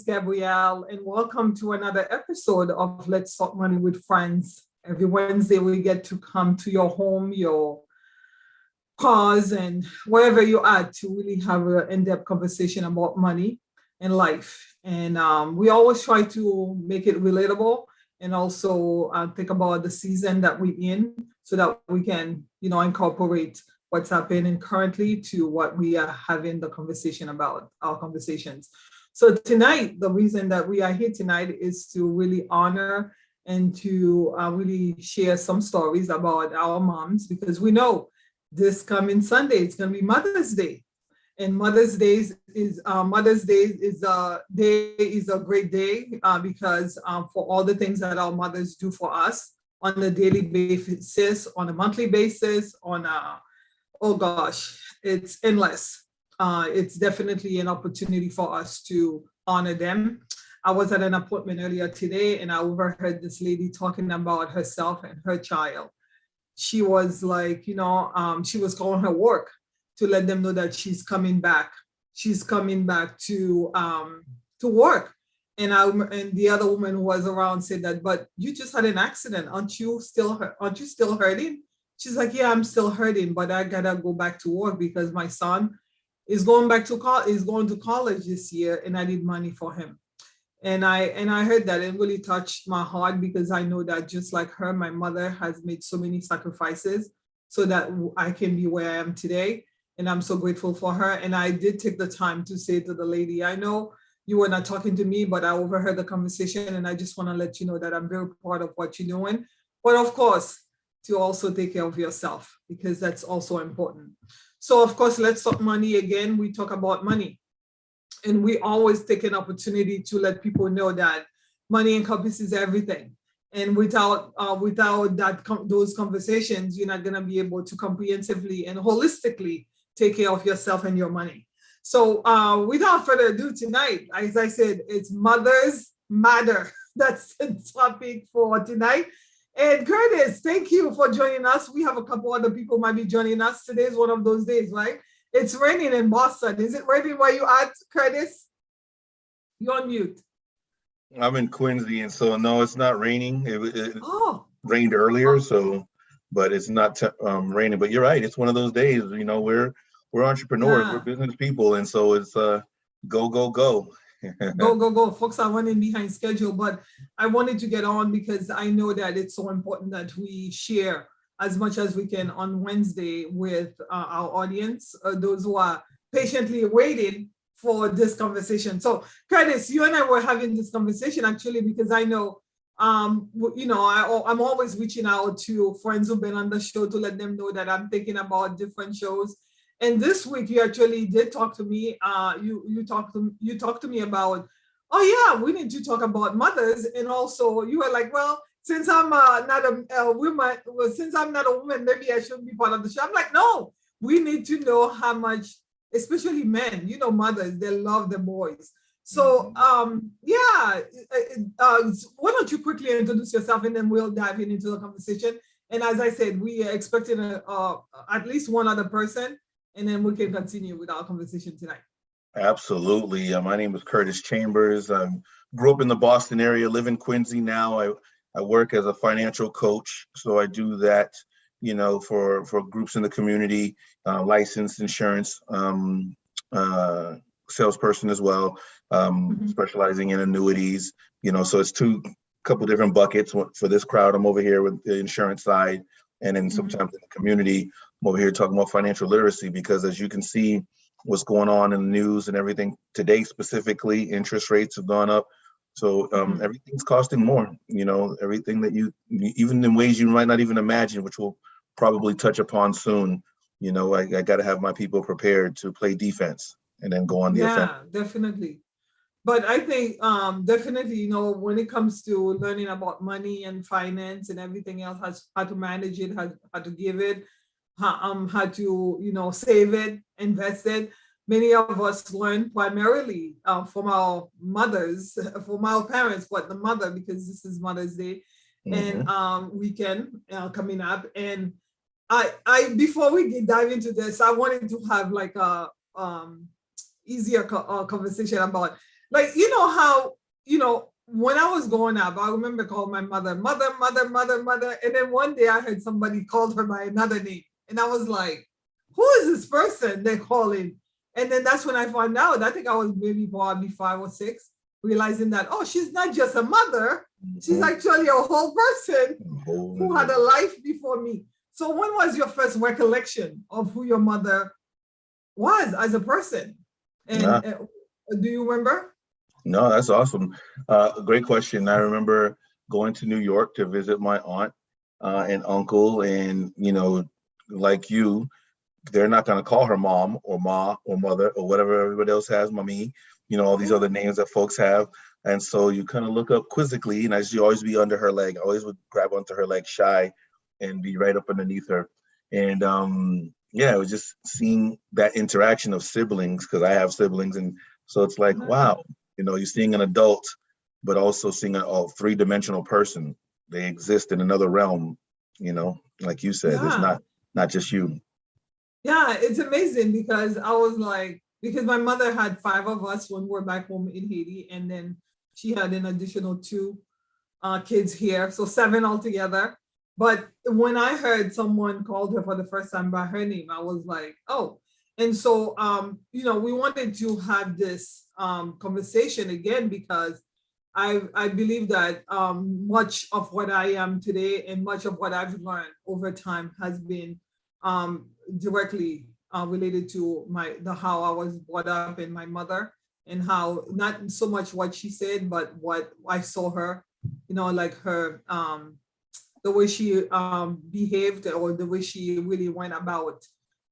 Gabrielle, and welcome to another episode of Let's Talk Money with Friends. Every Wednesday, we get to come to your home, your cars, and wherever you're at to really have an in depth conversation about money and life. And we always try to make it relatable and also think about the season that we're in so that we can, incorporate what's happening currently to what we are having the conversation about, our conversations. So tonight, the reason that we are here tonight is to really honor and to really share some stories about our moms because we know this coming Sunday it's going to be Mother's Day, and Mother's Day is a great day because for all the things that our mothers do for us on a daily basis, on a monthly basis, on a oh gosh, it's endless. It's definitely an opportunity for us to honor them. I was at an appointment earlier today and I overheard this lady talking about herself and her child. She was like, she was calling her work to let them know that she's coming back. She's coming back to work. And the other woman who was around said that, but you just had an accident. Aren't you still hurting? She's like, yeah, I'm still hurting, but I gotta go back to work because my son is going back to is going to college this year, and I need money for him. And I heard that it really touched my heart because I know that just like her, my mother has made so many sacrifices so that I can be where I am today. And I'm so grateful for her. And I did take the time to say to the lady, I know you were not talking to me, but I overheard the conversation. And I just want to let you know that I'm very proud of what you're doing. But of course, to also take care of yourself because that's also important. So of course, let's talk money again. We talk about money. And we always take an opportunity to let people know that money encompasses everything. And without those conversations, you're not going to be able to comprehensively and holistically take care of yourself and your money. So without further ado, tonight, as I said, it's Mothers Matter. That's the topic for tonight. And Curtis, thank you for joining us. We have a couple other people might be joining us. Today is one of those days, right? It's raining in Boston. Is it raining where you at, Curtis? You're on mute. I'm in Quincy, and so no, it's not raining. It Oh, rained earlier, but it's not raining. But you're right. It's one of those days. We're entrepreneurs, we're yeah. business people, and so it's go go go. Go. Folks are running behind schedule, but I wanted to get on because I know that it's so important that we share as much as we can on Wednesday with our audience, those who are patiently waiting for this conversation. So, Curtis, you and I were having this conversation actually because I know, I'm always reaching out to friends who've been on the show to let them know that I'm thinking about different shows. And this week, you actually did talk to me. You talked to me about, oh yeah, we need to talk about mothers, and also you were like, well, since I'm not a woman, well, since I'm not a woman, maybe I shouldn't be part of the show. I'm like, no, we need to know how much, especially men, mothers, they love the boys. So, why don't you quickly introduce yourself and then we'll dive into the conversation. And as I said, we are expecting at least one other person, and then we can continue with our conversation tonight. Absolutely. My name is Curtis Chambers. I grew up in the Boston area, live in Quincy now. I work as a financial coach, so I do that, for groups in the community, licensed insurance salesperson as well, specializing in annuities. So it's couple different buckets for this crowd. I'm over here with the insurance side, and then sometimes in the community, I'm over here talking about financial literacy because, as you can see, what's going on in the news and everything today, specifically, interest rates have gone up. So everything's costing more, everything that even in ways you might not even imagine, which we'll probably touch upon soon. I got to have my people prepared to play defense and then go on the offense. Yeah, definitely. But I think definitely, when it comes to learning about money and finance and everything else, how to manage it, how to give it, how to, save it, invest it. Many of us learn primarily from our mothers, from our parents, but the mother, because this is Mother's Day and weekend coming up. And I before we dive into this, I wanted to have like a easier conversation about Like, you know how, when I was growing up, I remember calling my mother, mother, mother, mother, mother. And then one day I heard somebody called her by another name. And I was like, who is this person they're calling? And then that's when I found out. I think I was maybe probably 5 or 6, realizing that, oh, she's not just a mother. She's actually a whole person who had a life before me. So when was your first recollection of who your mother was as a person? And Yeah. Do you remember? No, that's awesome. Great question. I remember going to New York to visit my aunt and uncle, and like you, they're not going to call her mom or ma or mother or whatever everybody else has, mommy, all these other names that folks have. And so you kind of look up quizzically, and I used to always be under her leg. I always would grab onto her leg shy and be right up underneath her. And yeah, it was just seeing that interaction of siblings, because I have siblings. And so it's like, wow, you're seeing an adult, but also seeing a three-dimensional person. They exist in another realm, like you said, it's not just you. Yeah, it's amazing because I was like, because my mother had 5 of us when we were back home in Haiti, and then she had an additional 2 kids here, so 7 altogether. But when I heard someone called her for the first time by her name, I was like, oh. And so, we wanted to have this conversation again because I believe that much of what I am today and much of what I've learned over time has been directly related to how I was brought up and my mother, and how not so much what she said, but what I saw her, like her the way she behaved, or the way she really went about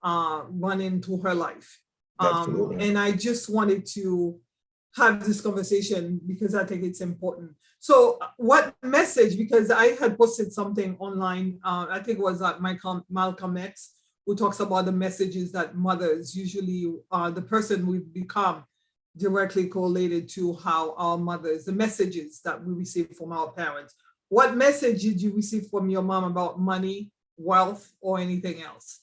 running through her life. Absolutely. And I just wanted to have this conversation because I think it's important. So what message, because I had posted something online, I think it was Malcolm X, who talks about the messages that mothers usually, the person we've become directly correlated to how our mothers, the messages that we receive from our parents. What message did you receive from your mom about money, wealth, or anything else?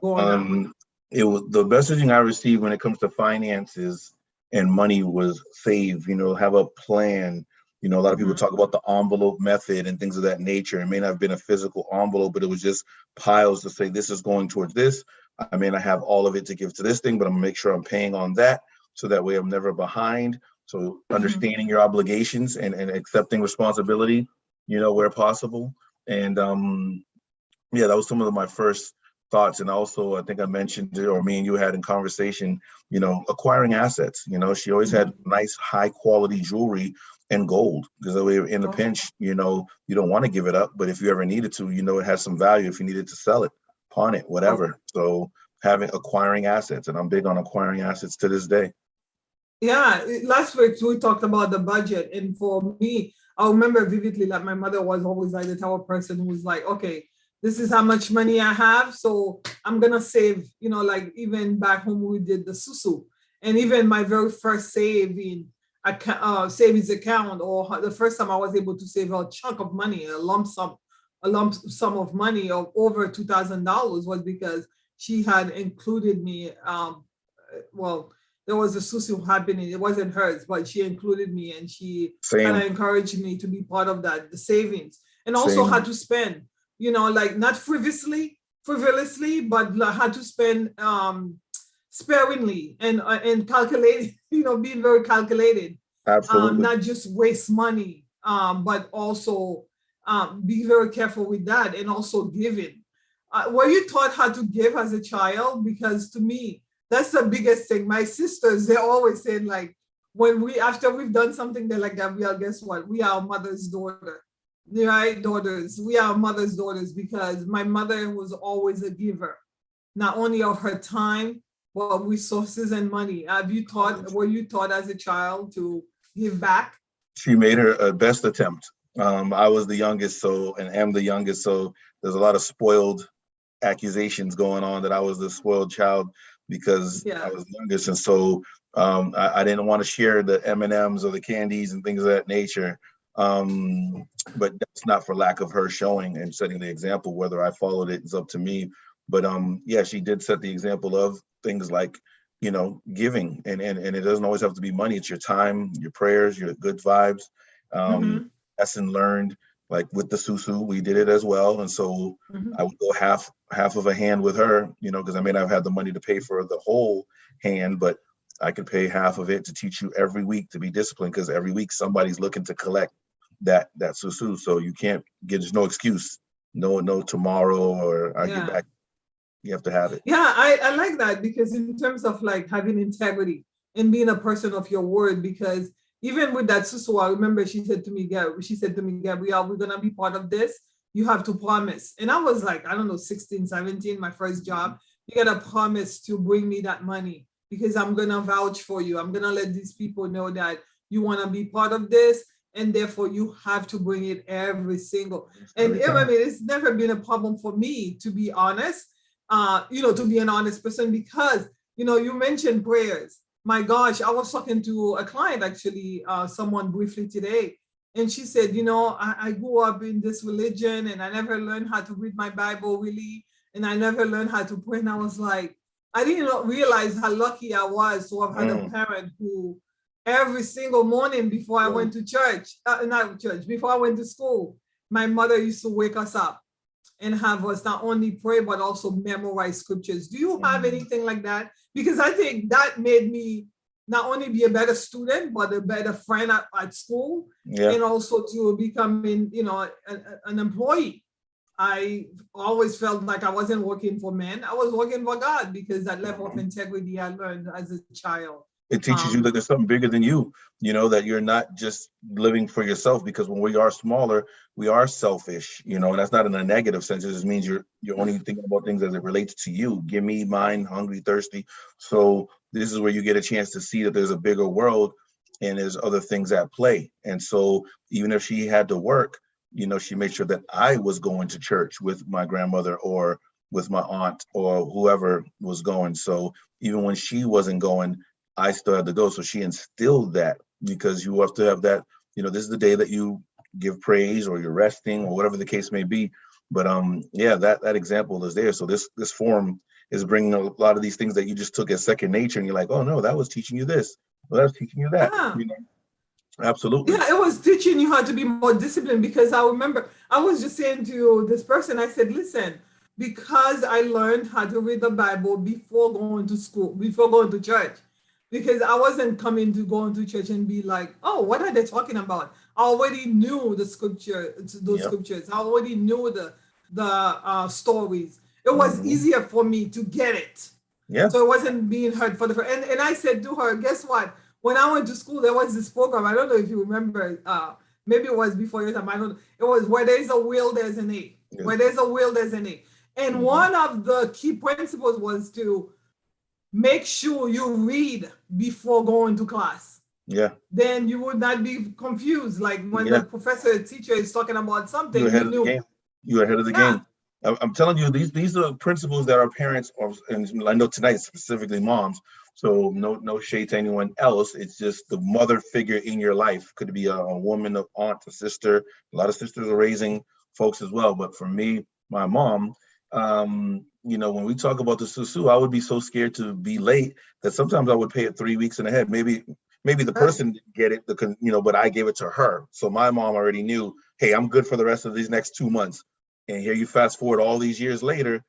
It was the messaging I received when it comes to finances and money was save, have a plan. A lot of people talk about the envelope method and things of that nature. It may not have been a physical envelope, but it was just piles to say this is going towards this. I may not have all of it to give to this thing, but I'm gonna make sure I'm paying on that, so that way I'm never behind. So understanding your obligations and accepting responsibility, where possible. And yeah, that was some of my first thoughts. And also, I think I mentioned it, or me and you had in conversation, acquiring assets. She always had nice, high quality jewelry and gold, because in a pinch, you don't want to give it up, but if you ever needed to, it has some value if you needed to sell it, pawn it, whatever. So acquiring assets, and I'm big on acquiring assets to this day. Yeah, last week we talked about the budget, and for me, I remember vividly that my mother was always like the type of person who was like, okay, this is how much money I have, so I'm gonna save. Like even back home we did the susu, and even my very first savings account, or the first time I was able to save a chunk of money, a lump sum of money of over $2,000, was because she had included me. Well, there was a susu happening. It wasn't hers, but she included me, and she kind of encouraged me to be part of that, the savings, and also how to spend. Like not frivolously, but how to spend sparingly and calculate. Being very calculated. Absolutely. Not just waste money, but also be very careful with that, and also giving. Were you taught how to give as a child? Because to me, that's the biggest thing. My sisters, they're always saying, like, after we've done something, they're like, Gabrielle, guess what? We are mother's daughter. Right, daughters. We are mother's daughters, because my mother was always a giver, not only of her time, but resources and money. Were you taught as a child to give back? She made her best attempt. I was the youngest, and am the youngest, so there's a lot of spoiled accusations going on that I was the spoiled child because I was the youngest, and so I didn't want to share the M&Ms or the candies and things of that nature. But that's not for lack of her showing and setting the example. Whether I followed it is up to me. But yeah, she did set the example of things like giving, and it doesn't always have to be money. It's your time, your prayers, your good vibes. um Mm-hmm. Lesson learned, like with the susu, we did it as well. And so Mm-hmm. I would go half of a hand with her, because I may not have the money to pay for the whole hand, but I could pay half of it to teach you every week to be disciplined, because every week somebody's looking to collect that susu. So you can't get, there's no excuse, no tomorrow or I get Yeah. back. You have to have it. Yeah, I like that because in terms of like having integrity and being a person of your word, because even with that susu, I remember she said to me, Gabrielle, we're gonna be part of this. You have to promise. And I was like, I don't know, 16, 17, my first job. You gotta promise to bring me that money because I'm gonna vouch for you. I'm gonna let these people know that you wanna be part of this. And therefore you have to bring it every single. And Every I time. mean, it's never been a problem for me, to be honest, to be an honest person, because, you mentioned prayers. My gosh, I was talking to a client actually, someone briefly today, and she said, I grew up in this religion and I never learned how to read my Bible really, and I never learned how to pray. And I was like, I didn't realize how lucky I was to have had a Mm. parent who every single morning before I Boom. went to church, not church, before I went to school, my mother used to wake us up and have us not only pray but also memorize scriptures. Do you have Mm. anything like that? Because I think that made me not only be a better student but a better friend at school, Yeah. and also to becoming, an employee. I always felt like I wasn't working for men, I was working for God, because that level of integrity I learned as a child. It teaches you um that there's something bigger than you, that you're not just living for yourself, because when we are smaller, we are selfish, and that's not in a negative sense. It just means you're only thinking about things as it relates to you. Give me mine, hungry, thirsty. So this is where you get a chance to see that there's a bigger world and there's other things at play. And so even if she had to work, she made sure that I was going to church with my grandmother or with my aunt or whoever was going. So even when she wasn't going, I still had to go. So she instilled that, because you have to have that, this is the day that you give praise or you're resting or whatever the case may be. But yeah, that example is there. So this form is bringing a lot of these things that you just took as second nature, and you're like, oh no, that was teaching you this. Well, that was teaching you that. yeah. Absolutely. Yeah, it was teaching you how to be more disciplined, because I remember I was just saying to this person, I said, listen, because I learned how to read the Bible before going to school, before going to church, because I wasn't coming to going to church and be like, oh, what are they talking about? I already knew those Yep. scriptures. I already knew the stories. It was Hmm. easier for me to get it, Yeah. so it wasn't being heard for the first. And I said to her, guess what? When I went to school, there was this program. I don't know if you remember. Maybe it was before your time. I don't know. It was where there's a will, there's an A. Yes. Where there's a will, there's an A. And Hmm. one of the key principles was to make sure you read before going to class. Yeah. Then you would not be confused. Like when Yeah. the professor, teacher is talking about You're something, you ahead of the knew. game. You're ahead of the Yeah. game. I'm telling you, these are principles that our parents are, and I know tonight specifically moms. So no shade to anyone else. It's just the mother figure in your life. Could be a woman, an aunt, a sister. A lot of sisters are raising folks as well. But for me, my mom, when we talk about the susu, I would be so scared to be late that sometimes I would pay it 3 weeks in ahead. Maybe the person didn't get it, but I gave it to her. So my mom already knew, hey, I'm good for the rest of these next 2 months. And here you fast forward all these years later,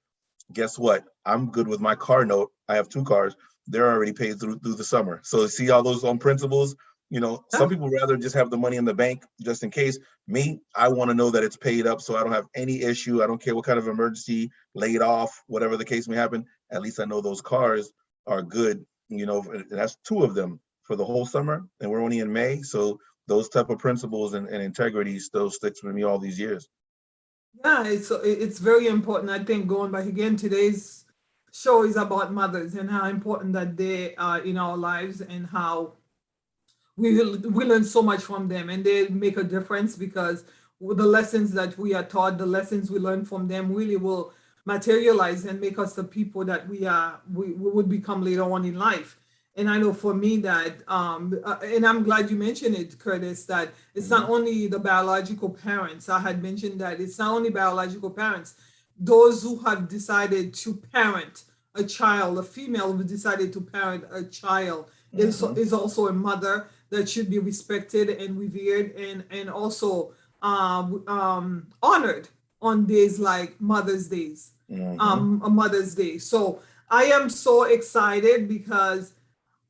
guess what? I'm good with my car note. I have two cars. They're already paid through the summer. So see all those principles. Some Yeah. people rather just have the money in the bank just in case. Me, I want to know that it's paid up so I don't have any issue. I don't care what kind of emergency, laid off, whatever the case may happen. At least I know those cars are good. And that's two of them for the whole summer, and we're only in May. So those type of principles and integrity still sticks with me all these years. Yeah, it's very important. I think going back again, today's show is about mothers and how important that they are in our lives, and how we learn so much from them, and they make a difference, because the lessons that we are taught, the lessons we learn from them, really will materialize and make us the people that we would become later on in life. And I know for me that, and I'm glad you mentioned it, Curtis, that it's not Mhm. only the biological parents. I had mentioned that it's not only biological parents, those who have decided to parent a child, a female who decided to parent a child is also a mother that should be respected and revered and also honored on days like a Mother's Day. So I am so excited because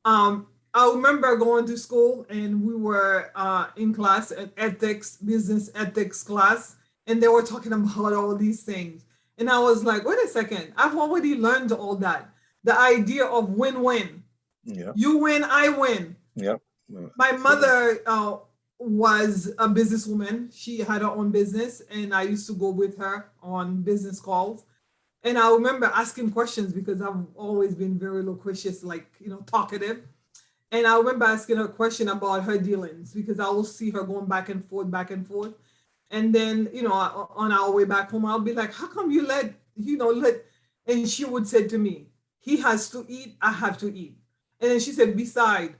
I remember going to school and we were in class at business ethics class, and they were talking about all these things. And I was like, wait a second, I've already learned all that. The idea of win-win. Yeah. You win, I win. Yep. My mother was a businesswoman. She had her own business, and I used to go with her on business calls. And I remember asking questions because I've always been very loquacious, like, talkative. And I remember asking her a question about her dealings because I will see her going back and forth, back and forth. And then, on our way back home, I'll be like, how come you let, and she would say to me, he has to eat, I have to eat. And then she said, besides,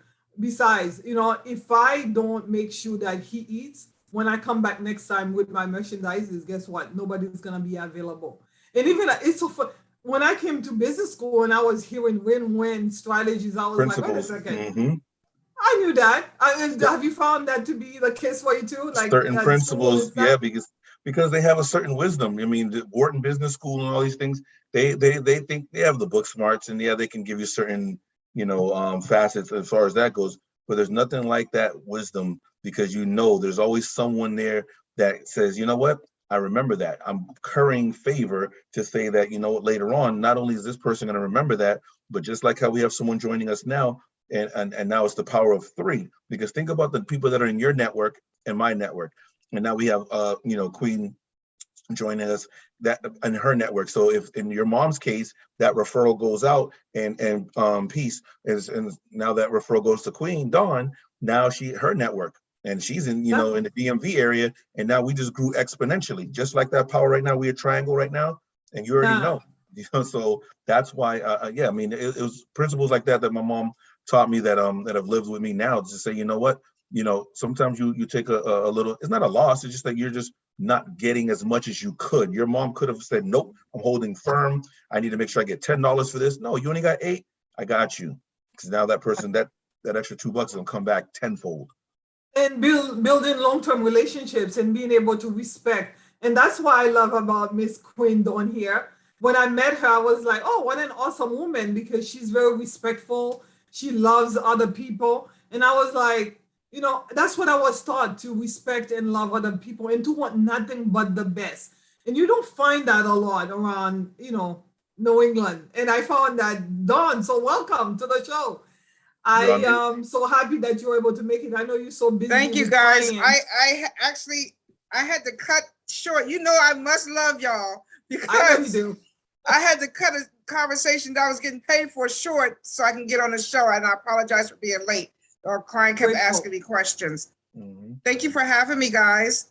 if I don't make sure that he eats, when I come back next time with my merchandises, guess what? Nobody's going to be available. And even it's so fun. When I came to business school and I was hearing win-win strategies, I was Principles. like, wait a second. I knew that. Have you found that to be the case for you too? Like certain principles, yeah, because they have a certain wisdom. I mean, the Wharton Business School and all these things, they think they have the book smarts, and yeah, they can give you certain, facets as far as that goes. But there's nothing like that wisdom, because there's always someone there that says, you know what? I remember that. I'm currying favor to say that, later on, not only is this person going to remember that, but just like how we have someone joining us now, and now it's the power of three, because think about the people that are in your network and my network. And now we have, Queen joining us that in her network. So if in your mom's case, that referral goes out and Peace and now that referral goes to Queen Dawn, now her network. And she's in, in the DMV area. And now we just grew exponentially, just like that power right now. We're a triangle right now. And you already know. So that's why, I mean, it was principles like that my mom taught me that have lived with me now, to say, you know what, sometimes you take a little, it's not a loss. It's just that you're just not getting as much as you could. Your mom could have said, nope, I'm holding firm. I need to make sure I get $10 for this. No, you only got $8. I got you. Because now that person, that extra $2 will come back tenfold. And building long-term relationships and being able to respect. And that's what I love about Miss Queen Dawn here. When I met her, I was like, oh, what an awesome woman, because she's very respectful. She loves other people. And I was like, that's what I was taught, to respect and love other people and to want nothing but the best. And you don't find that a lot around, New England. And I found that. Dawn, so welcome to the show. I am so happy that you were able to make it. I know you're so busy. Thank you, guys. I had to cut short. I must love y'all, because I know you do. I had to cut a conversation that I was getting paid for short so I can get on the show, and I apologize for being late. Our client kept asking me questions. Thank you for having me, guys.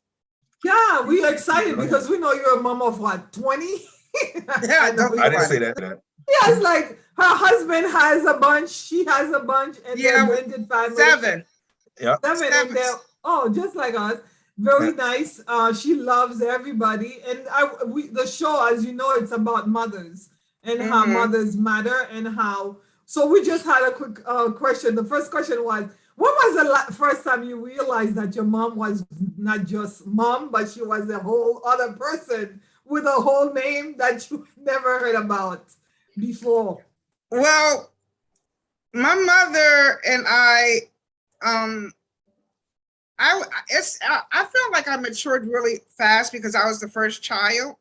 Yeah, we're excited because we know you're a mom of what, 20? Yeah, I didn't say that. Yeah, it's like her husband has a bunch, she has a bunch, and they're blended family. 7. Yeah. 7, and they're just like us. Very nice. She loves everybody, and the show, as you know, it's about mothers and how mothers matter and how. So we just had a quick question. The first question was, when was the first time you realized that your mom was not just mom, but she was a whole other person with a whole name that you never heard about before? Well, my mother and I felt like I matured really fast because I was the first child.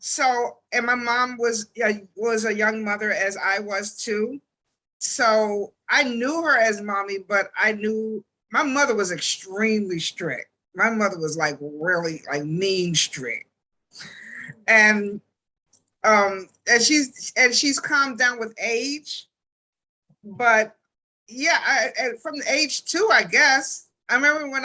So, and my mom was a young mother, as I was too. So I knew her as mommy, but I knew my mother was extremely strict. My mother was like really like mean strict. And she's calmed down with age. But yeah, from the age 2, I guess. I remember when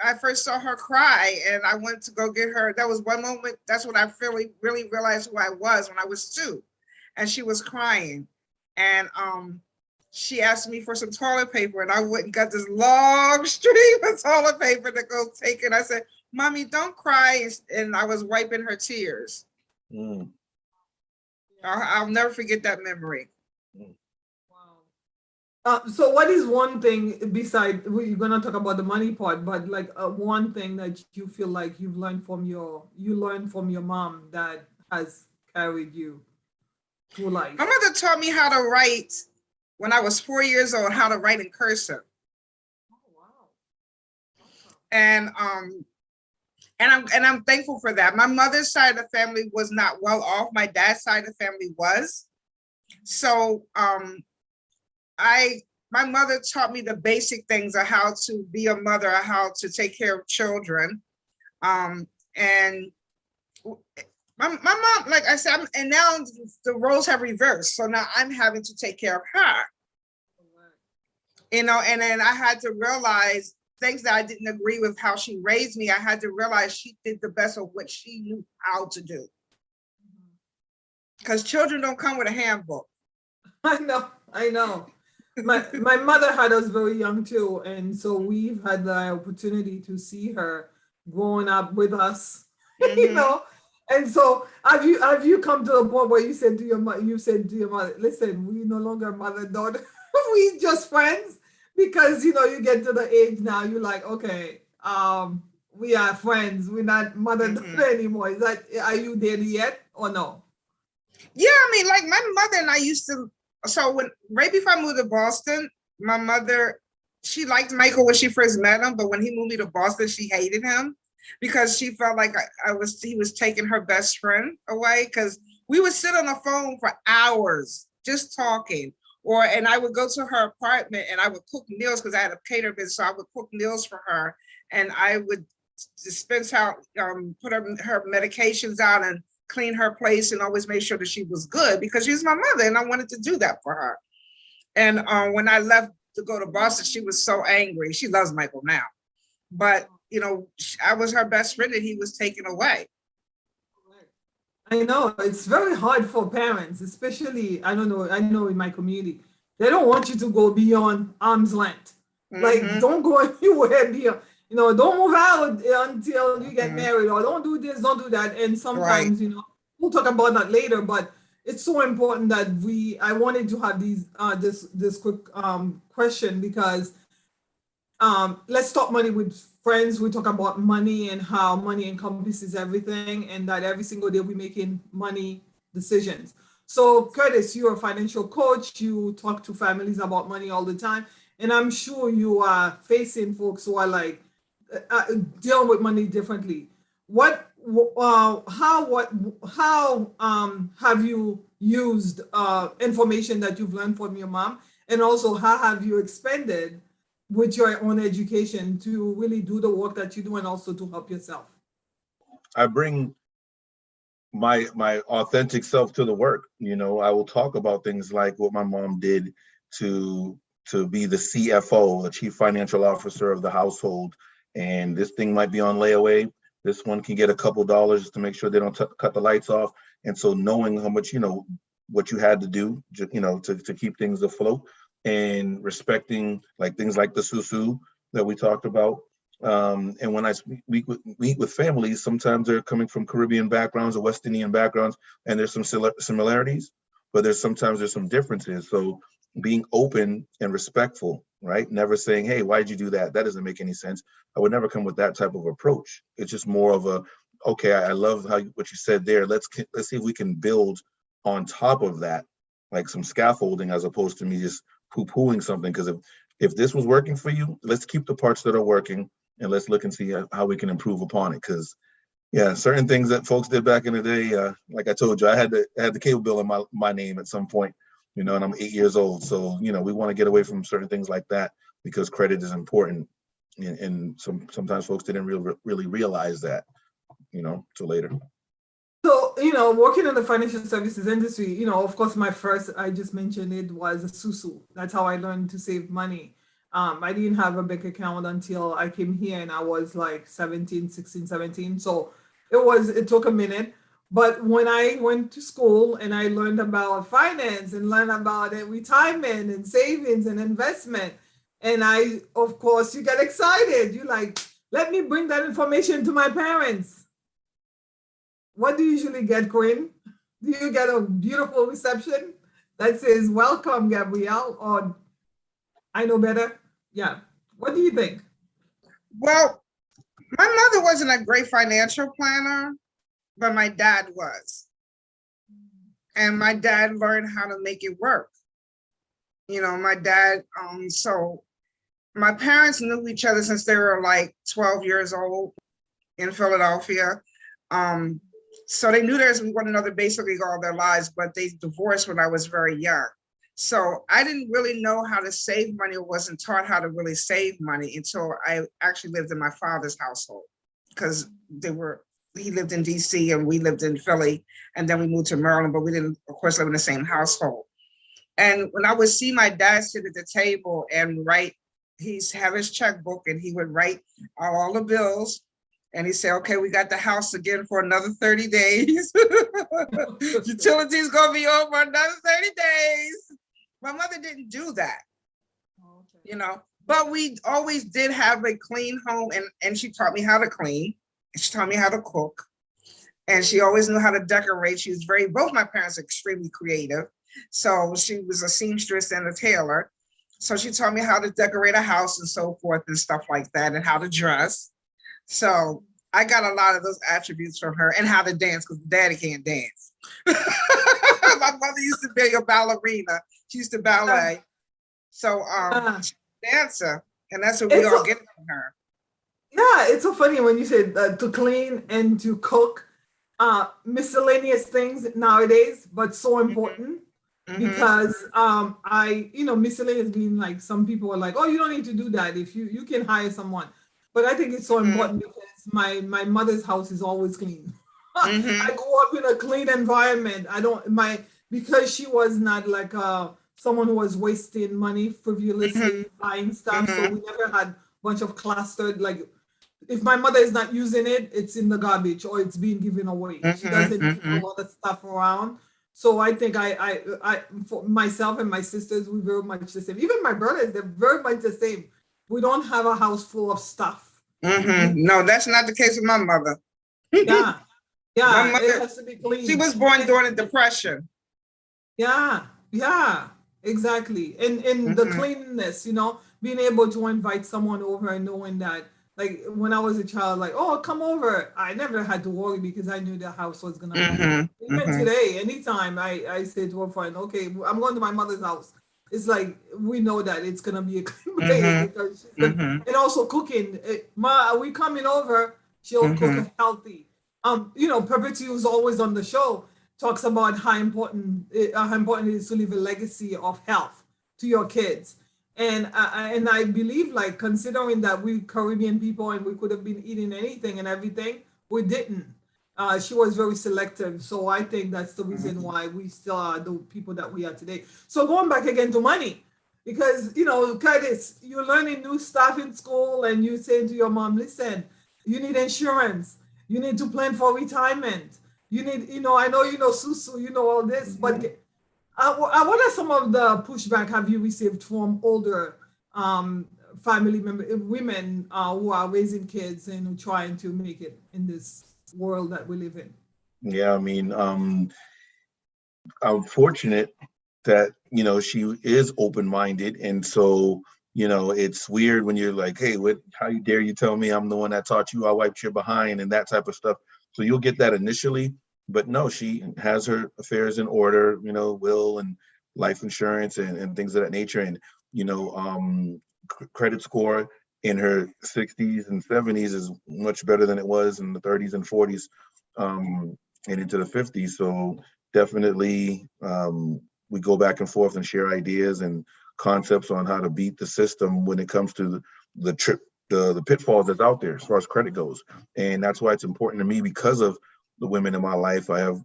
I first saw her cry and I went to go get her. That was one moment. That's when I really realized who I was, when I was 2, and she was crying, and she asked me for some toilet paper, and I went and got this long stream of toilet paper to go take it. I said, "Mommy, don't cry," and I was wiping her tears. I'll never forget that memory. Wow. So what is one thing beside, we're gonna talk about the money part, but like one thing that you feel like you learned from your mom that has carried you through life? My mother taught me how to write when I was 4 years old, how to write in cursive. Oh, wow. Awesome. And I'm thankful for that. My mother's side of the family was not well off. My dad's side of the family was. So my mother taught me the basic things of how to be a mother, how to take care of children. And my mom, like I said, and now the roles have reversed. So now I'm having to take care of her. And then I had to realize things that I didn't agree with how she raised me. I had to realize she did the best of what she knew how to do. Because children don't come with a handbook. I know. My mother had us very young too, and so we've had the opportunity to see her growing up with us, And so have you come to a point where you said to your mother, listen, we no longer mother and daughter, we just friends, because you get to the age now, you're like, okay, we are friends, we're not mother and daughter anymore. Are you there yet or no? Yeah, I mean, like my mother and I used to. So right before I moved to Boston, my mother, she liked Michael when she first met him, but when he moved me to Boston, she hated him because she felt like he was taking her best friend away, because we would sit on the phone for hours just talking. And I would go to her apartment and I would cook meals because I had a cater business, so I would cook meals for her, and I would dispense out, put her medications out and clean her place and always make sure that she was good, because she was my mother and I wanted to do that for her. And when I left to go to Boston, she was so angry. She loves Michael now, but I was her best friend and he was taken away. I know it's very hard for parents, especially, I know in my community, they don't want you to go beyond arm's length. Like, don't go anywhere beyond, don't move out until you get married, or don't do this, don't do that. And sometimes, we'll talk about that later, but it's so important that I wanted to have this quick question, because let's talk money with friends. We talk about money and how money encompasses everything, and that every single day we're making money decisions. So Curtis, you're a financial coach. You talk to families about money all the time. And I'm sure you are facing folks who are like dealing with money differently. How have you used information that you've learned from your mom? And also, how have you expanded with your own education to really do the work that you do and also to help yourself? I bring my authentic self to the work. I will talk about things like what my mom did to be the CFO, the chief financial officer of the household. And this thing might be on layaway. This one can get a couple dollars to make sure they don't cut the lights off. And so knowing how much, what you had to do, to keep things afloat, and respecting like things like the susu that we talked about. And when I meet with families, sometimes they're coming from Caribbean backgrounds or West Indian backgrounds, and there's some similarities, but there's some differences. So being open and respectful, right? Never saying, hey, why'd you do that? That doesn't make any sense. I would never come with that type of approach. It's just more of a, okay, I love what you said there. Let's see if we can build on top of that, like some scaffolding, as opposed to me just poo-pooing something. Because if this was working for you, let's keep the parts that are working and let's look and see how we can improve upon it. Because certain things that folks did back in the day, like I told you, I had the cable bill in my name at some point, and I'm 8 years old. So, we want to get away from certain things like that, because credit is important. And sometimes folks didn't really realize that, till later. So, working in the financial services industry, of course, my first, I just mentioned it, was a susu. That's how I learned to save money. I didn't have a bank account until I came here, and I was like 16, 17. So it took a minute. But when I went to school and I learned about finance and learned about retirement and savings and investment, and of course, you get excited. You're like, let me bring that information to my parents. What do you usually get, Quinn? Do you get a beautiful reception that says, welcome, Gabrielle, or I know better? Yeah. What do you think? Well, my mother wasn't a great financial planner, but my dad was. And my dad learned how to make it work. You know, my dad, so my parents knew each other since they were like 12 years old in Philadelphia. So they knew there's one another basically all their lives, but they divorced when I was very young. So I didn't really know how to save money or wasn't taught how to really save money until I actually lived in my father's household, because he lived in DC and we lived in Philly, and then we moved to Maryland, but we didn't, of course, live in the same household. And when I would see my dad sit at the table and write, he'd have his checkbook and he would write all the bills. And he said, okay, we got the house again for another 30 days. Utilities gonna be on for another 30 days. My mother didn't do that, you know, but we always did have a clean home, and she taught me how to clean. And she taught me how to cook. And she always knew how to decorate. She was both my parents are extremely creative. So she was a seamstress and a tailor. So she taught me how to decorate a house and so forth and stuff like that, and how to dress. So I got a lot of those attributes from her, and how to dance, because daddy can't dance. My mother used to be a ballerina. She used to ballet. So she's a dancer, and that's what we all get from her. Yeah, it's so funny when you said to clean and to cook, miscellaneous things nowadays, but so important. Because miscellaneous being like, some people are like, oh, you don't need to do that if you can hire someone. But I think it's so important because my mother's house is always clean. I grew up in a clean environment. Because she was not like someone who was wasting money frivolously buying stuff. So we never had a bunch of clustered, like, if my mother is not using it, it's in the garbage or it's being given away. She doesn't keep a lot of stuff around. So I think I for myself and my sisters, we very much the same. Even my brothers, they're very much the same. We don't have a house full of stuff. No, that's not the case with my mother. Yeah. My mother, it has to be clean. She was born during the Depression. Yeah, exactly. And the cleanliness, being able to invite someone over and knowing that, like, when I was a child, like, oh, come over. I never had to worry because I knew the house was going to be. Even today, anytime I say to a friend, okay, I'm going to my mother's house. It's like, we know that it's going to be a clean place because she's and also cooking. Ma, we coming over, she'll cook healthy. Perpetual is always on the show, talks about how important it is to leave a legacy of health to your kids. And I believe, like, considering that we Caribbean people and we could have been eating anything and everything, we didn't. She was very selective. So I think that's the reason why we still are the people that we are today. So going back again to money, because, Curtis, you're learning new stuff in school and you say to your mom, listen, you need insurance. You need to plan for retirement. You need, I know Susu, all this, but what are some of the pushback have you received from older family women who are raising kids and trying to make it in this world that we live in? Yeah, I mean, I'm fortunate that, she is open-minded. And so, it's weird when you're like, hey, how you dare you tell me I'm the one that taught you, I wiped your behind and that type of stuff. So you'll get that initially. But no, she has her affairs in order, will and life insurance and things of that nature. And, credit score in her 60s and 70s is much better than it was in the 30s and 40s and into the 50s. So definitely we go back and forth and share ideas and concepts on how to beat the system when it comes to the pitfalls that's out there as far as credit goes. And that's why it's important to me, because of the women in my life. I have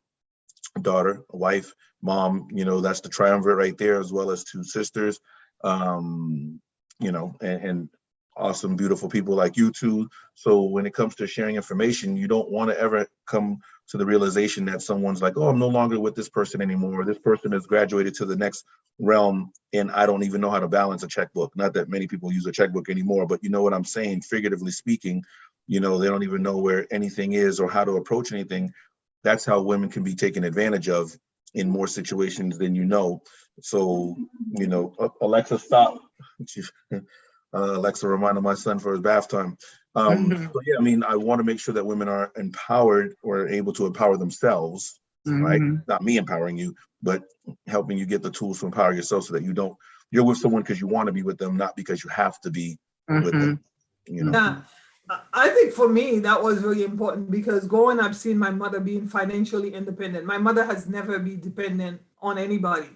a daughter, a wife, mom, that's the triumvirate right there, as well as two sisters, and awesome, beautiful people like you two. So when it comes to sharing information, you don't want to ever come to the realization that someone's like, oh, I'm no longer with this person anymore. This person has graduated to the next realm and I don't even know how to balance a checkbook. Not that many people use a checkbook anymore, but you know what I'm saying, figuratively speaking, they don't even know where anything is or how to approach anything. that's how women can be taken advantage of in more situations than you know. So, you know, Alexa, stop. Alexa reminded my son for his bath time. So yeah, I mean, I want to make sure that women are empowered or able to empower themselves, right? Not me empowering you, but helping you get the tools to empower yourself so that you're with someone because you want to be with them, not because you have to be with them, you know? Yeah. I think for me, that was really important because growing up, seeing my mother being financially independent, my mother has never been dependent on anybody.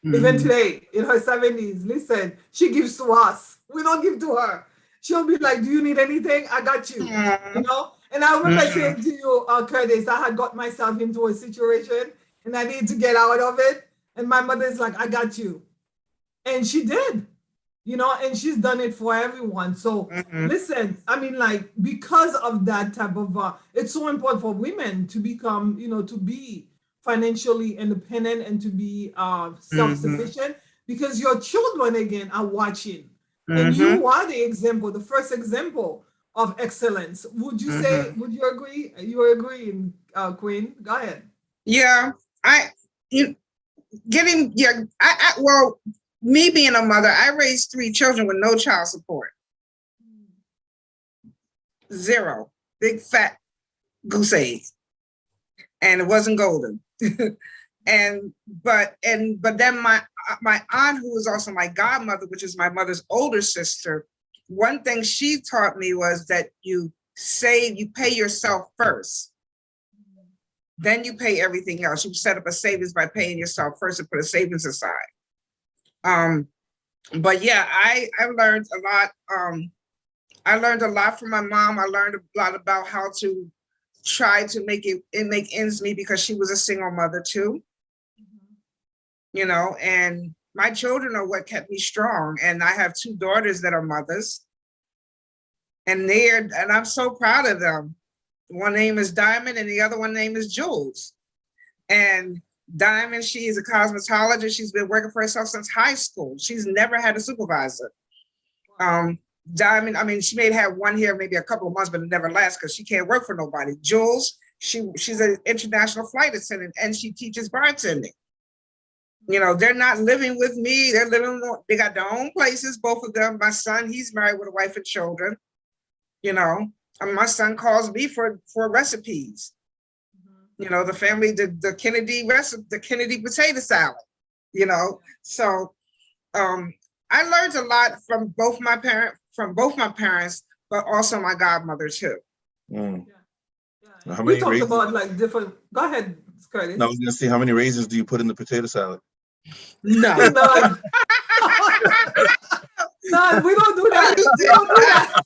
Even today, in her 70s, listen, she gives to us. We don't give to her. She'll be like, do you need anything? I got you, you know? And I remember saying to you, Curtis, I had got myself into a situation and I need to get out of it. And my mother's like, I got you. And she did, you know, and she's done it for everyone. So listen, I mean, like, because of that type of, it's so important for women to become, you know, to be financially independent and to be self-sufficient because your children, again, are watching. And you are the example, the first example of excellence. Would you say, would you agree? You agree, Queen? Go ahead. Yeah, well, me being a mother, I raised 3 children with no child support. 0. Big fat goose egg. And it wasn't golden. But then my aunt, who was also my godmother, which is my mother's older sister, one thing she taught me was that you pay yourself first. Then you pay everything else. You set up a savings by paying yourself first and put a savings aside. But yeah, I learned a lot. I learned a lot from my mom. I learned a lot about how to try to make ends meet because she was a single mother too. You know, and my children are what kept me strong. And I have 2 daughters that are mothers. And I'm so proud of them. One name is Diamond and the other one name is Jules. And Diamond, she is a cosmetologist. She's been working for herself since high school. She's never had a supervisor. Diamond, I mean, she may have one here, maybe a couple of months, but it never lasts because she can't work for nobody. Jules, she's an international flight attendant and she teaches bartending. You know, they're not living with me. They got their own places, both of them. My son, he's married with a wife and children. You know, I mean, my son calls me for recipes. You know, the family, the Kennedy recipe, the Kennedy potato salad, you know. So I learned a lot from both my parents, but also my godmother too. How We many talked raisins? about like different, go ahead, Curtis. No, I was gonna see how many raisins do you put in the potato salad? No. None. None. We don't do that. We don't do that.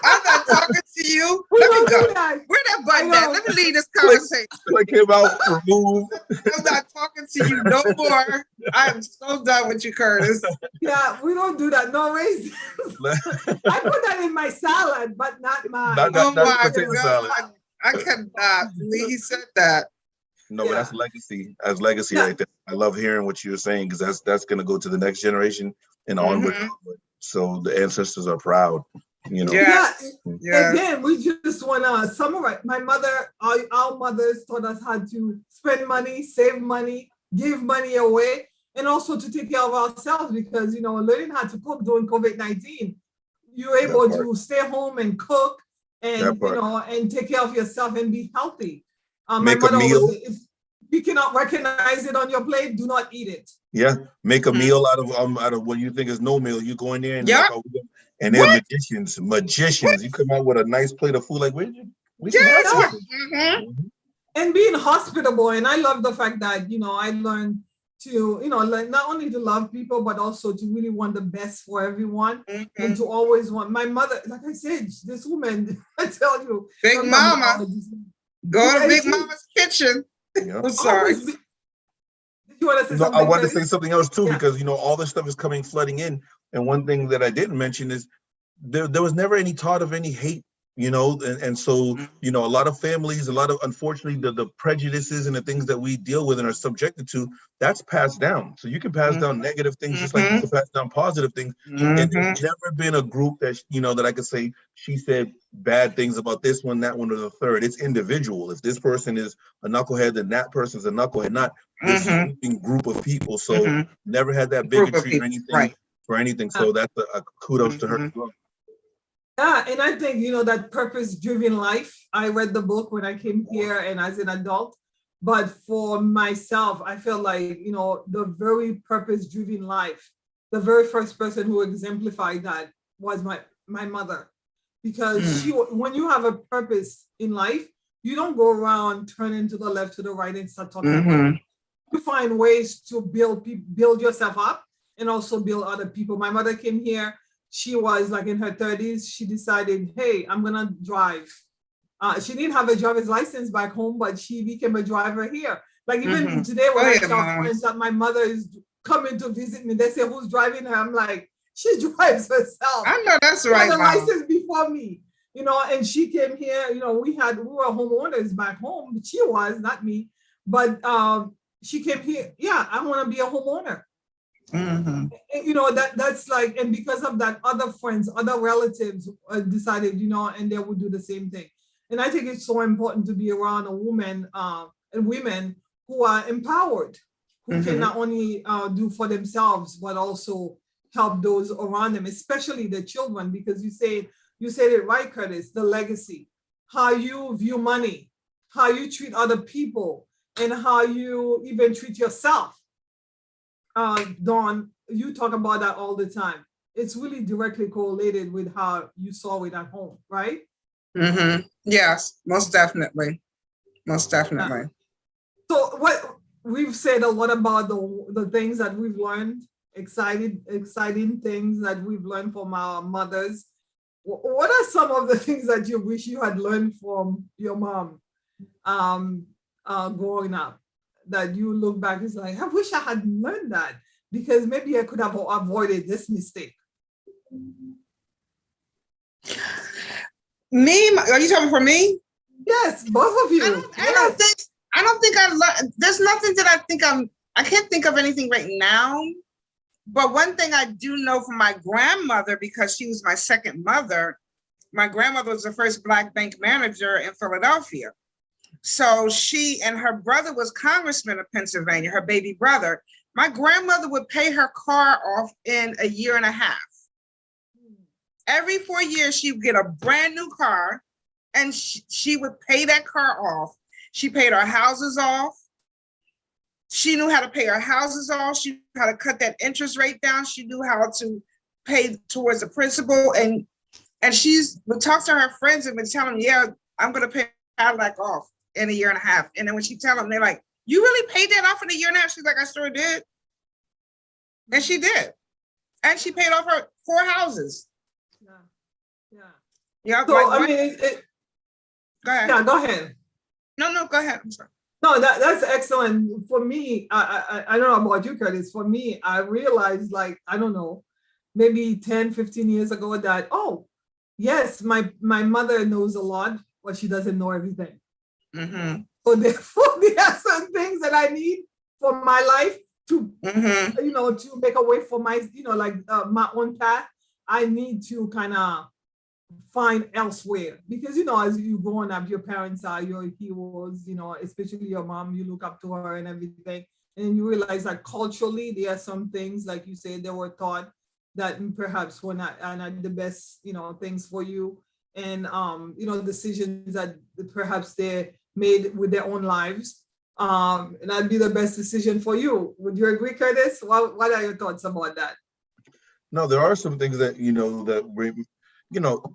I'm not talking to you. We Let me don't go. do that. Where that button at? Let me leave this Click, conversation. click him out, remove. I'm not talking to you no more. I am so done with you, Curtis. Yeah, we don't do that. No raisins. I put that in my salad, but not mine. Not potato salad. I cannot believe he said that. No, but that's legacy. That's legacy right there. I love hearing what you're saying because that's going to go to the next generation and onward. So the ancestors are proud, you know. Yes. Again, we just want to summarize. My mother, our mothers taught us how to spend money, save money, give money away, and also to take care of ourselves because, you know, learning how to cook during COVID-19, you're able to stay home and cook and, you know, and take care of yourself and be healthy. My mother was, if you cannot recognize it on your plate, do not eat it. Yeah, make a meal out of what you think is no meal. You go in there and and they're magicians. You come out with a nice plate of food like and being hospitable. And I love the fact that, you know, I learned to, you know, like not only to love people, but also to really want the best for everyone and to always want. My mother, like I said, this woman, I tell you, Big Mama. Go to Big Mama's kitchen. I'm sorry. Did you want to say something? I wanted to say something else too, because, you know, all this stuff is coming flooding in. And one thing that I didn't mention is there was never any thought of any hate and so, a lot of families, unfortunately, the prejudices and the things that we deal with and are subjected to, that's passed down. So you can pass down negative things just like you can pass down positive things. And there's never been a group that, that I could say, she said bad things about this one, that one, or the third. It's individual. If this person is a knucklehead, then that person's a knucklehead, not this sweeping group of people. So never had that bigotry or anything for anything. So that's a kudos to her as well. Yeah, and I think, that purpose-driven life, I read the book when I came here and as an adult, but for myself, I feel like, the very purpose-driven life, the very first person who exemplified that was my mother. Because when you have a purpose in life, you don't go around turning to the left, to the right and start talking about it. You find ways to build yourself up and also build other people. My mother came here. She was like in her 30s. She decided, hey, I'm going to drive. She didn't have a driver's license back home, but she became a driver here. Like even today when I tell friends that my mother is coming to visit me, they say, who's driving her? I'm like, she drives herself. I know that's right. She had a license before me, and she came here, we were homeowners back home. She was, not me. But she came here. Yeah, I want to be a homeowner. That's like, and because of that, other friends, other relatives decided, and they would do the same thing. And I think it's so important to be around a woman and women who are empowered, who can not only do for themselves, but also help those around them, especially the children, because you said it right, Curtis, the legacy, how you view money, how you treat other people, and how you even treat yourself. Dawn, you talk about that all the time. It's really directly correlated with how you saw it at home, right? Yes, most definitely. Most definitely. So what we've said a lot about the things that we've learned, exciting things that we've learned from our mothers. What are some of the things that you wish you had learned from your mom growing up, that you look back and say, I wish I had learned that, because maybe I could have avoided this mistake? Me? Are you talking for me? Yes, both of you. I don't think I learned. There's nothing that I can't think of anything right now. But one thing I do know from my grandmother, because she was my second mother, my grandmother was the first Black bank manager in Philadelphia. So she and her brother was congressman of Pennsylvania, her baby brother. My grandmother would pay her car off in a year and a half. Every 4 years, she would get a brand new car and she would pay that car off. She paid our houses off. She knew how to pay her houses off. She knew how to cut that interest rate down. She knew how to pay towards the principal. And she would talk to her friends and would tell them, yeah, I'm going to pay Cadillac off in a year and a half. And then when she tell them, they're like, you really paid that off in a year and a half? She's like, I sure did. And she did. And she paid off her 4 houses. Yeah. So, I mean, go ahead. Yeah, go ahead. No, go ahead. I'm sorry. No, that's excellent. For me, I don't know about you, Curtis. For me, I realized, like, I don't know, maybe 10, 15 years ago that, oh, yes, my mother knows a lot, but she doesn't know everything. So therefore, there are certain things that I need for my life to, to make a way for my, my own path. I need to kind of find elsewhere, because as you growing up, your parents are your heroes, especially your mom. You look up to her and everything, and you realize that culturally there are some things, like you said, they were taught that perhaps were not the best things for you, and decisions that perhaps they made with their own lives, and that'd be the best decision for you. Would you agree, Curtis? What are your thoughts about that? No, there are some things that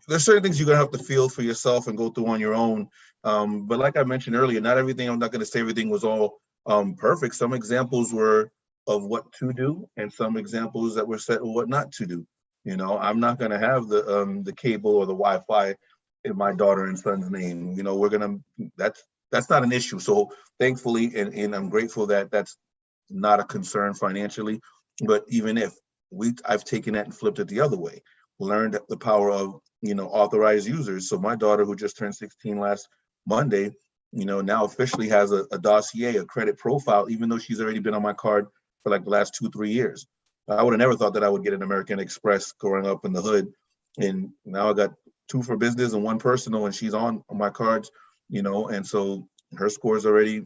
there's certain things you're gonna have to feel for yourself and go through on your own. But like I mentioned earlier, not everything, I'm not gonna say everything was all perfect. Some examples were of what to do, and some examples that were set of what not to do. I'm not gonna have the cable or the Wi-Fi in my daughter and son's name. That's not an issue. So thankfully, and I'm grateful that that's not a concern financially. But even if I've taken that and flipped it the other way, learned the power of authorized users. So my daughter, who just turned 16 last Monday, now officially has a dossier, a credit profile, even though she's already been on my card for like the last 2-3 years. I would have never thought that I would get an American Express growing up in the hood. And now I got 2 for business and 1 personal, and she's on my cards, and so her score is already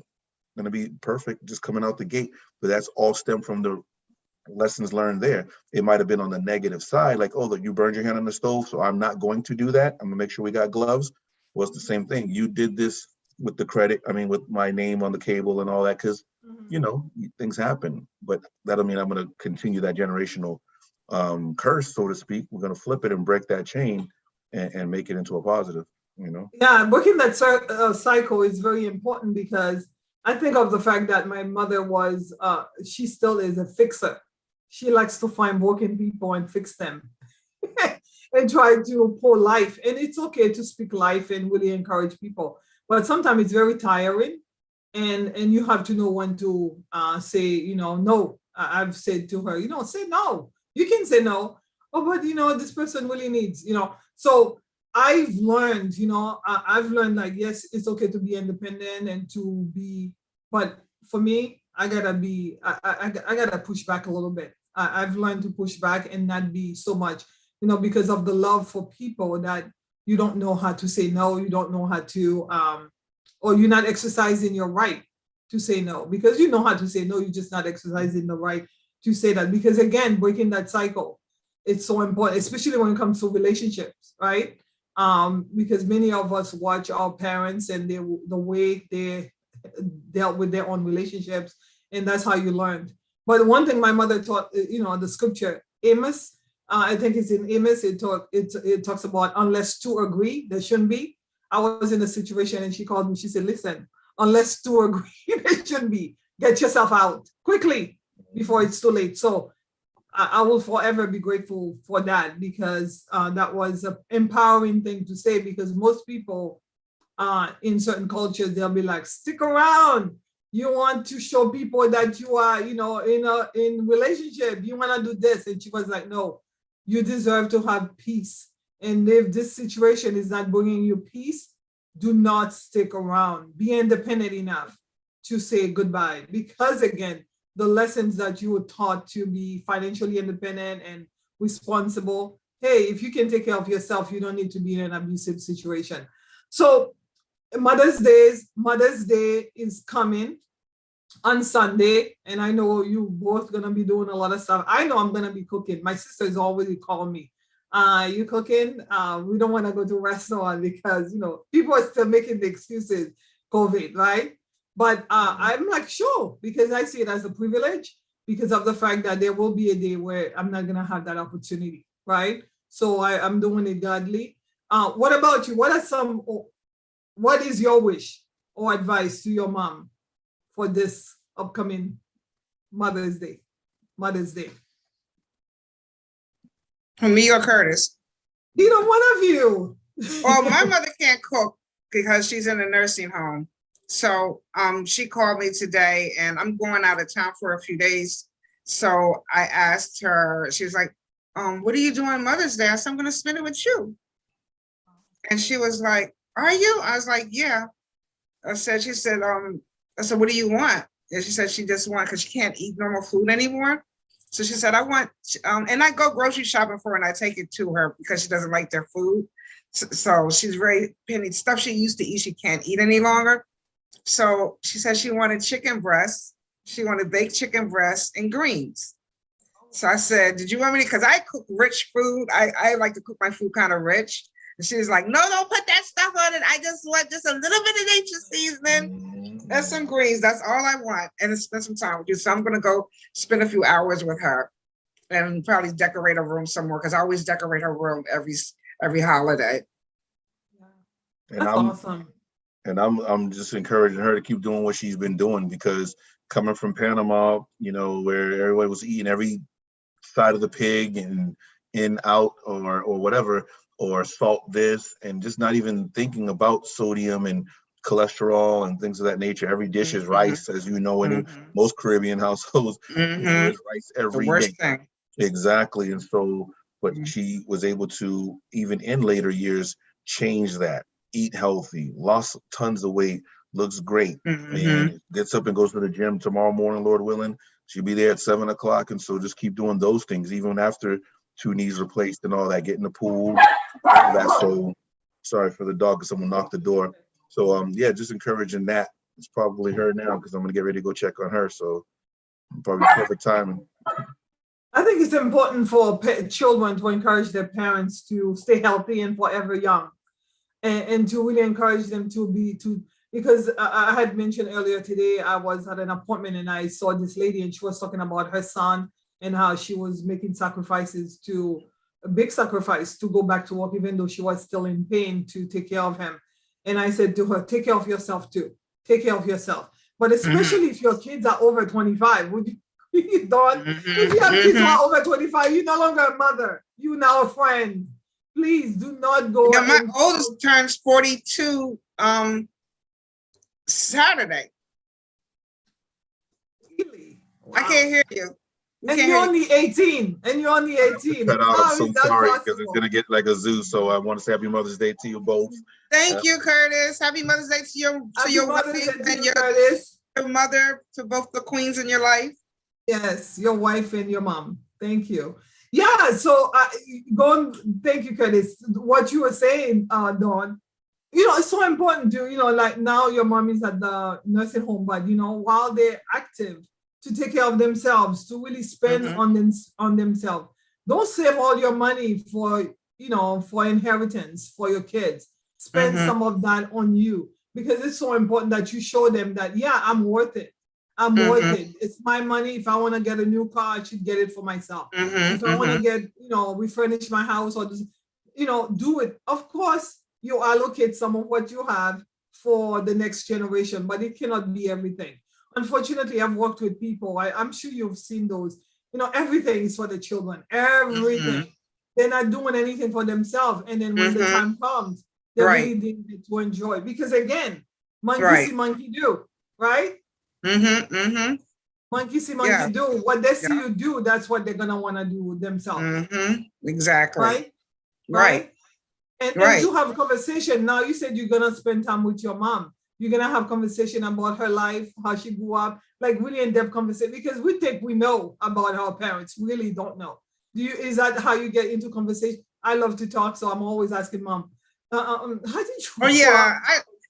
going to be perfect just coming out the gate. But that's all stemmed from the lessons learned there. It might have been on the negative side, like, oh, look, you burned your hand on the stove, so I'm not going to do that. I'm gonna make sure we got gloves. Well, it's the same thing. You did this with the credit, with my name on the cable and all that, because things happen. But that'll mean I'm gonna continue that generational curse, so to speak. We're gonna flip it and break that chain and make it into a positive. Yeah, breaking that cycle is very important, because I think of the fact that my mother was, she still is a fixer. She likes to find broken people and fix them and try to pour life. And it's okay to speak life and really encourage people. But sometimes it's very tiring, and you have to know when to say, no. I've said to her, say no. You can say no. Oh, but this person really needs, So I've learned, I've learned, like, yes, it's okay to be independent and to be, but for me, I gotta be, I gotta push back a little bit. I've learned to push back and not be so much, because of the love for people, that you don't know how to say no, you don't know how to, or you're not exercising your right to say no, because you know how to say no, you're just not exercising the right to say that. Because again, breaking that cycle, it's so important, especially when it comes to relationships, right? Because many of us watch our parents and the way they dealt with their own relationships, and that's how you learned. But one thing my mother taught, the scripture, Amos, I think it's in Amos, it talks about unless 2 agree, there shouldn't be. I was in a situation and she called me, she said, listen, unless 2 agree, there shouldn't be. Get yourself out quickly before it's too late. So I will forever be grateful for that, because that was an empowering thing to say, because most people in certain cultures, they'll be like, stick around. You want to show people that you are, in relationship, you want to do this. And she was like, no, you deserve to have peace. And if this situation is not bringing you peace, do not stick around. Be independent enough to say goodbye. Because again, the lessons that you were taught to be financially independent and responsible, hey, if you can take care of yourself, you don't need to be in an abusive situation. So Mother's Day is coming on Sunday, and I know you both gonna be doing a lot of stuff. I know I'm gonna be cooking. My sister is already calling me. You cooking? We don't want to go to a restaurant because people are still making the excuses, COVID, right? But I'm like, sure, because I see it as a privilege, because of the fact that there will be a day where I'm not gonna have that opportunity, right? So I'm doing it godly. What about you? What is your wish or advice to your mom for this upcoming Mother's Day? For me or Curtis? Either one of you. Well, my mother can't cook because she's in a nursing home. So she called me today, and I'm going out of town for a few days. So I asked her, she was like, what are you doing Mother's Day? I said, I'm going to spend it with you. And she was like, are you? I was like, yeah. She said, what do you want? And she said she just wants, because she can't eat normal food anymore. So she said, I want, and I go grocery shopping for her and I take it to her because she doesn't like their food. So she's very penny stuff she used to eat, she can't eat any longer. So she said she wanted chicken breasts. She wanted baked chicken breasts and greens. So I said, did you want me to, because I cook rich food. I like to cook my food kind of rich. And she was like, no, don't put that stuff on it. I just want just a little bit of nature seasoning and some greens. That's all I want. And spend some time with you. So I'm going to go spend a few hours with her and probably decorate her room some more, because I always decorate her room every holiday. That's awesome. And I'm just encouraging her to keep doing what she's been doing, because coming from Panama, where everybody was eating every side of the pig and in, out, or whatever, or salt this, and just not even thinking about sodium and cholesterol and things of that nature. Every dish is rice, as you know, in most Caribbean households, there's rice every day. Thing. Exactly. And so but she was able to, even in later years, change that, eat healthy, lost tons of weight, looks great, and gets up and goes to the gym tomorrow morning, Lord willing. She'll be there at 7 o'clock. And so just keep doing those things, even after 2 knees replaced and all that, get in the pool, all that. So sorry for the dog, because someone knocked the door. So yeah, just encouraging that. It's probably her now, because I'm gonna get ready to go check on her. So probably perfect timing. I think it's important for children to encourage their parents to stay healthy and forever young, and to really encourage them because I had mentioned earlier today, I was at an appointment and I saw this lady, and she was talking about her son and how she was making a big sacrifice to go back to work, even though she was still in pain, to take care of him. And I said to her, take care of yourself too. Take care of yourself. But especially if your kids are over 25, would you don't? If you have kids who are over 25, you're no longer a mother. You're now a friend. Please do not go. Yeah, my oldest turns 42 Saturday. Really? Wow. I can't hear you. And you're only 18. And you're only 18. Cut out. I'm so sorry, because it's gonna get like a zoo. So I want to say Happy Mother's Day to you both. Thank you, Curtis. Happy Mother's Day to your wife and your mother, to both the queens in your life. Yes, your wife and your mom. Thank you. Yeah. So thank you, Curtis. What you were saying, Dawn. It's so important to, like now your mom is at the nursing home, but while they're active, to take care of themselves, to really spend on themselves. Don't save all your money for inheritance for your kids. Spend some of that on you, because it's so important that you show them that, yeah, I'm worth it. I'm worth it. It's my money. If I want to get a new car, I should get it for myself. If I want to get, refurnish my house, or just, do it. Of course, you allocate some of what you have for the next generation, but it cannot be everything. Unfortunately, I've worked with people. I'm sure you've seen those. Everything is for the children. Everything. They're not doing anything for themselves. And then when the time comes, they really didn't get to enjoy. Because again, monkey see, monkey do, right? Monkey see, monkey do. What they see you do, that's what they're gonna want to do themselves. Exactly. Right. And to have a conversation. Now you said you're gonna spend time with your mom. You're gonna have conversation about her life, how she grew up, like really in-depth conversation, because we think we know about our parents, we really don't know. Is that how you get into conversation? I love to talk, so I'm always asking mom, how did you? Oh yeah,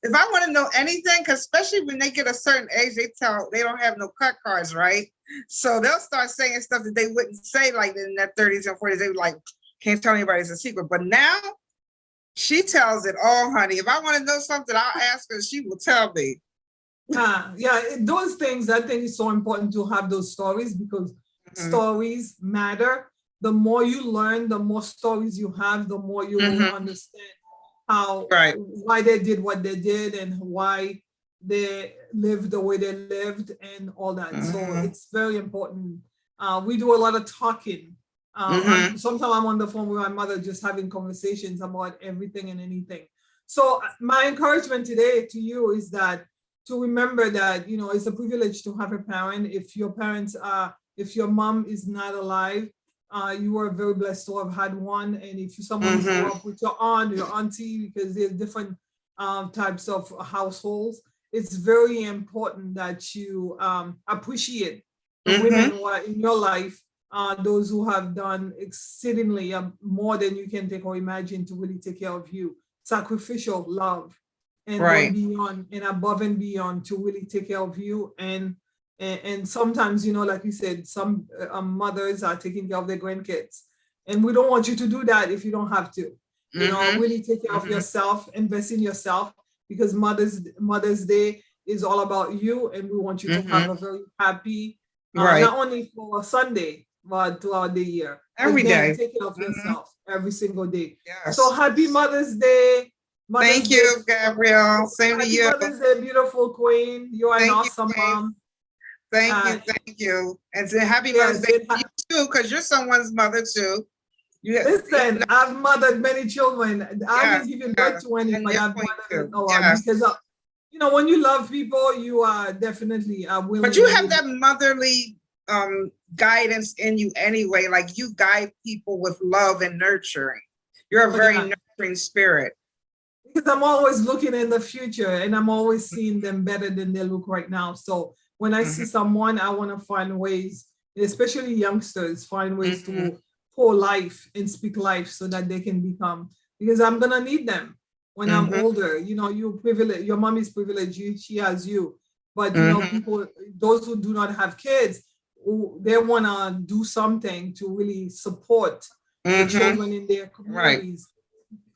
if I want to know anything, because especially when they get a certain age, they don't have no cut cards, right? So they'll start saying stuff that they wouldn't say like in their 30s and 40s. They were like, can't tell anybody, it's a secret. But now she tells it all, honey. If I want to know something, I'll ask her. She will tell me. Yeah, those things, I think it's so important to have those stories, because stories matter. The more you learn, the more stories you have, the more you will understand why they did what they did and why they lived the way they lived and all that. So it's very important. We do a lot of talking. Sometimes I'm on the phone with my mother, just having conversations about everything and anything. So my encouragement today to you is that to remember that, it's a privilege to have a parent. If your parents if your mom is not alive, you are very blessed to have had one. And if you're someone who grew up with your aunt or your auntie, because there's different types of households, it's very important that you appreciate the women who are in your life, those who have done exceedingly more than you can take or imagine to really take care of you. Sacrificial love and beyond and above and beyond to really take care of you. And sometimes, like you said, some mothers are taking care of their grandkids. And we don't want you to do that if you don't have to. Really take care of yourself, invest in yourself, because Mother's Day is all about you. And we want you to have a very happy, not only for Sunday, but throughout the year. Every day. Take care of yourself every single day. Yes. So happy Mother's Day. Thank you, Gabrielle. Same to you. Mother's Day, beautiful queen. You are an awesome mom. Thank you. And say happy Mother's Day to you too, because you're someone's mother too. Listen, I've mothered many children. I haven't given birth to any, but I've mothered because when you love people, you are definitely willing. But you have that motherly guidance in you anyway. Like you guide people with love and nurturing. You're a very nurturing spirit. Because I'm always looking in the future and I'm always seeing them better than they look right now. So when I see someone, I want to find ways, especially youngsters, find ways to pour life and speak life so that they can become, because I'm going to need them when I'm older. You know, you privilege, your mom is privileged, she has you. But, you know, people, those who do not have kids, they want to do something to really support the children in their communities.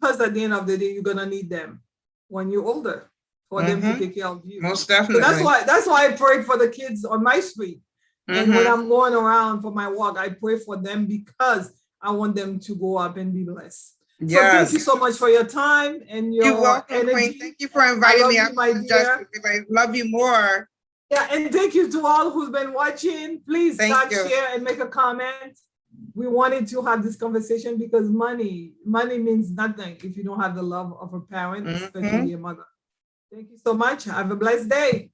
Because at the end of the day, you're going to need them when you're older for them to take care of you. Most definitely. So that's why I prayed for the kids on my street. And when I'm going around for my walk, I pray for them because I want them to go up and be blessed. Yes. So thank you so much for your time and your You're welcome, energy. Queen. Thank you for inviting me. I love you more. Yeah, and thank you to all who's been watching. Please share and make a comment. We wanted to have this conversation because money means nothing if you don't have the love of a parent, especially your mother. Thank you so much. Have a blessed day.